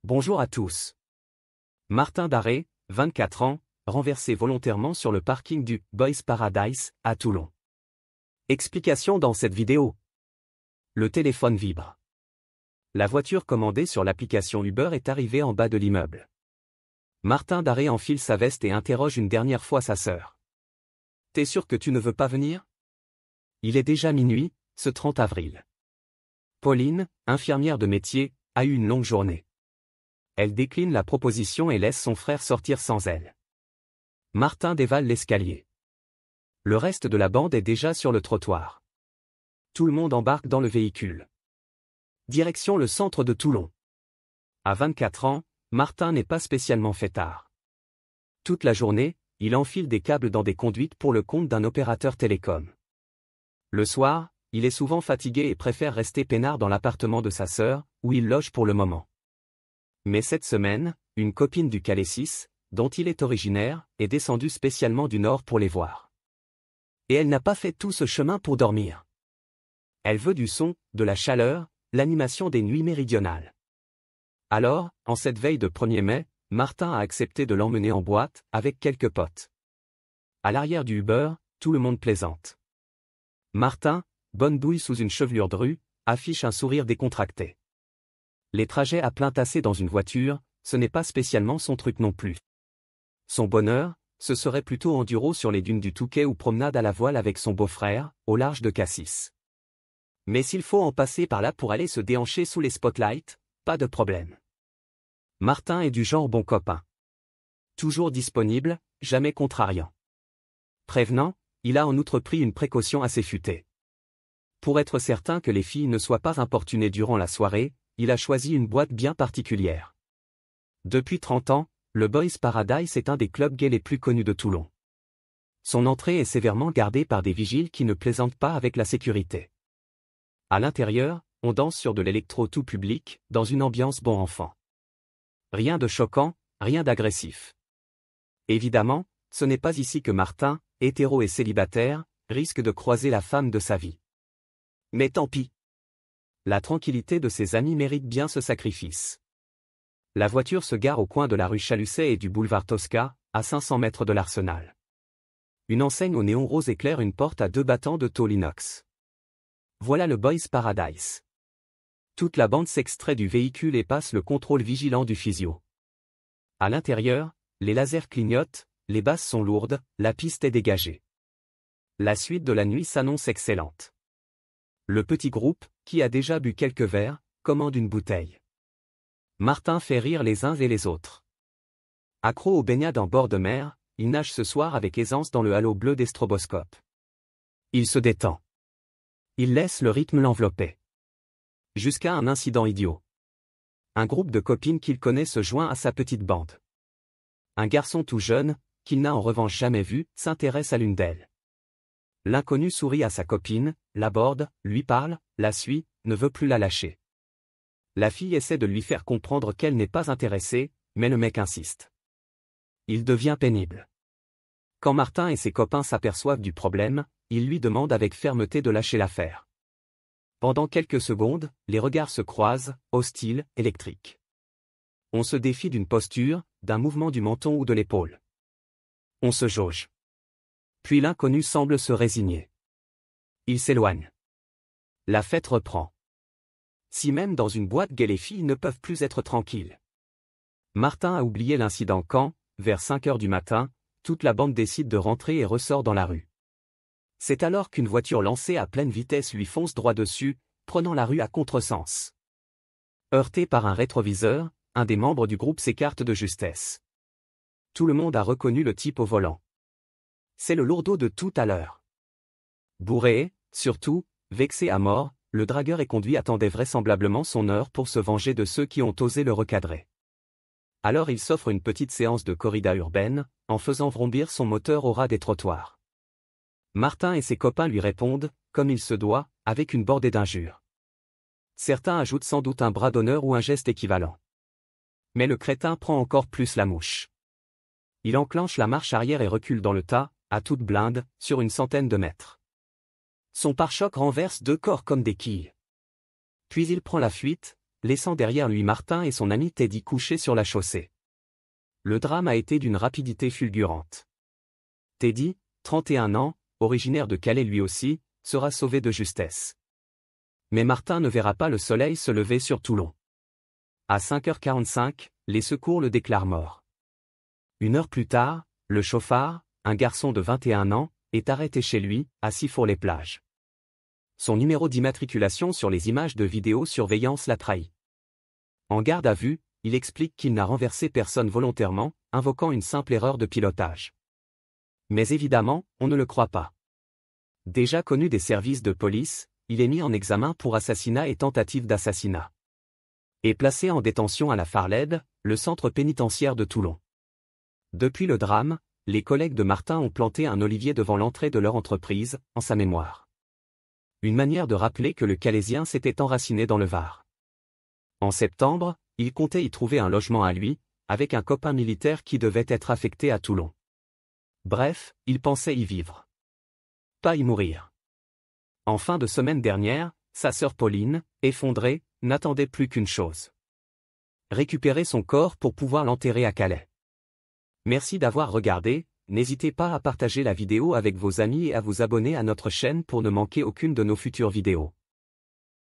Bonjour à tous. Martin Darré, 24 ans, renversé volontairement sur le parking du Boys Paradise, à Toulon. Explication dans cette vidéo. Le téléphone vibre. La voiture commandée sur l'application Uber est arrivée en bas de l'immeuble. Martin Darré enfile sa veste et interroge une dernière fois sa sœur. « T'es sûr que tu ne veux pas venir ?» Il est déjà minuit, ce 30 avril. Pauline, infirmière de métier, a eu une longue journée. Elle décline la proposition et laisse son frère sortir sans elle. Martin dévale l'escalier. Le reste de la bande est déjà sur le trottoir. Tout le monde embarque dans le véhicule. Direction le centre de Toulon. À 24 ans, Martin n'est pas spécialement fêtard. Toute la journée, il enfile des câbles dans des conduites pour le compte d'un opérateur télécom. Le soir, il est souvent fatigué et préfère rester peinard dans l'appartement de sa sœur, où il loge pour le moment. Mais cette semaine, une copine du Calais-6, dont il est originaire, est descendue spécialement du nord pour les voir. Et elle n'a pas fait tout ce chemin pour dormir. Elle veut du son, de la chaleur, l'animation des nuits méridionales. Alors, en cette veille de 1er mai, Martin a accepté de l'emmener en boîte, avec quelques potes. À l'arrière du Uber, tout le monde plaisante. Martin, bonne douille sous une chevelure drue, affiche un sourire décontracté. Les trajets à plein tassé dans une voiture, ce n'est pas spécialement son truc non plus. Son bonheur, ce serait plutôt enduro sur les dunes du Touquet ou promenade à la voile avec son beau-frère, au large de Cassis. Mais s'il faut en passer par là pour aller se déhancher sous les spotlights, pas de problème. Martin est du genre bon copain. Toujours disponible, jamais contrariant. Prévenant, il a en outre pris une précaution assez futée. Pour être certain que les filles ne soient pas importunées durant la soirée, il a choisi une boîte bien particulière. Depuis 30 ans, le Boys Paradise est un des clubs gays les plus connus de Toulon. Son entrée est sévèrement gardée par des vigiles qui ne plaisantent pas avec la sécurité. À l'intérieur, on danse sur de l'électro tout public, dans une ambiance bon enfant. Rien de choquant, rien d'agressif. Évidemment, ce n'est pas ici que Martin, hétéro et célibataire, risque de croiser la femme de sa vie. Mais tant pis. La tranquillité de ses amis mérite bien ce sacrifice. La voiture se gare au coin de la rue Chalusset et du boulevard Tosca, à 500 mètres de l'Arsenal. Une enseigne au néon rose éclaire une porte à 2 battants de tôle inox. Voilà le Boys Paradise. Toute la bande s'extrait du véhicule et passe le contrôle vigilant du physio. À l'intérieur, les lasers clignotent, les basses sont lourdes, la piste est dégagée. La suite de la nuit s'annonce excellente. Le petit groupe, qui a déjà bu quelques verres, commande une bouteille. Martin fait rire les uns et les autres. Accro aux baignades en bord de mer, il nage ce soir avec aisance dans le halo bleu des stroboscopes. Il se détend. Il laisse le rythme l'envelopper. Jusqu'à un incident idiot. Un groupe de copines qu'il connaît se joint à sa petite bande. Un garçon tout jeune, qu'il n'a en revanche jamais vu, s'intéresse à l'une d'elles. L'inconnu sourit à sa copine, l'aborde, lui parle, la suit, ne veut plus la lâcher. La fille essaie de lui faire comprendre qu'elle n'est pas intéressée, mais le mec insiste. Il devient pénible. Quand Martin et ses copains s'aperçoivent du problème, ils lui demandent avec fermeté de lâcher l'affaire. Pendant quelques secondes, les regards se croisent, hostiles, électriques. On se défie d'une posture, d'un mouvement du menton ou de l'épaule. On se jauge. Puis l'inconnu semble se résigner. Il s'éloigne. La fête reprend. Si même dans une boîte gay les filles ne peuvent plus être tranquilles. Martin a oublié l'incident quand, vers 5 heures du matin, toute la bande décide de rentrer et ressort dans la rue. C'est alors qu'une voiture lancée à pleine vitesse lui fonce droit dessus, prenant la rue à contresens. Heurté par un rétroviseur, un des membres du groupe s'écarte de justesse. Tout le monde a reconnu le type au volant. C'est le lourdeau de tout à l'heure. Bourré, surtout, vexé à mort, le dragueur et conduit attendait vraisemblablement son heure pour se venger de ceux qui ont osé le recadrer. Alors il s'offre une petite séance de corrida urbaine, en faisant vrombir son moteur au ras des trottoirs. Martin et ses copains lui répondent, comme il se doit, avec une bordée d'injures. Certains ajoutent sans doute un bras d'honneur ou un geste équivalent. Mais le crétin prend encore plus la mouche. Il enclenche la marche arrière et recule dans le tas, à toute blinde, sur une centaine de mètres. Son pare-choc renverse 2 corps comme des quilles. Puis il prend la fuite, laissant derrière lui Martin et son ami Teddy couchés sur la chaussée. Le drame a été d'une rapidité fulgurante. Teddy, 31 ans, originaire de Calais lui aussi, sera sauvé de justesse. Mais Martin ne verra pas le soleil se lever sur Toulon. À 5h45, les secours le déclarent mort. 1 heure plus tard, le chauffard, un garçon de 21 ans, est arrêté chez lui, à Sifour-les-Plages. Son numéro d'immatriculation sur les images de vidéosurveillance l'a trahi. En garde à vue, il explique qu'il n'a renversé personne volontairement, invoquant une simple erreur de pilotage. Mais évidemment, on ne le croit pas. Déjà connu des services de police, il est mis en examen pour assassinat et tentative d'assassinat. Et placé en détention à la Farlède, le centre pénitentiaire de Toulon. Depuis le drame, les collègues de Martin ont planté un olivier devant l'entrée de leur entreprise, en sa mémoire. Une manière de rappeler que le Calaisien s'était enraciné dans le Var. En septembre, il comptait y trouver un logement à lui, avec un copain militaire qui devait être affecté à Toulon. Bref, il pensait y vivre. Pas y mourir. En fin de semaine dernière, sa sœur Pauline, effondrée, n'attendait plus qu'une chose. Récupérer son corps pour pouvoir l'enterrer à Calais. Merci d'avoir regardé, n'hésitez pas à partager la vidéo avec vos amis et à vous abonner à notre chaîne pour ne manquer aucune de nos futures vidéos.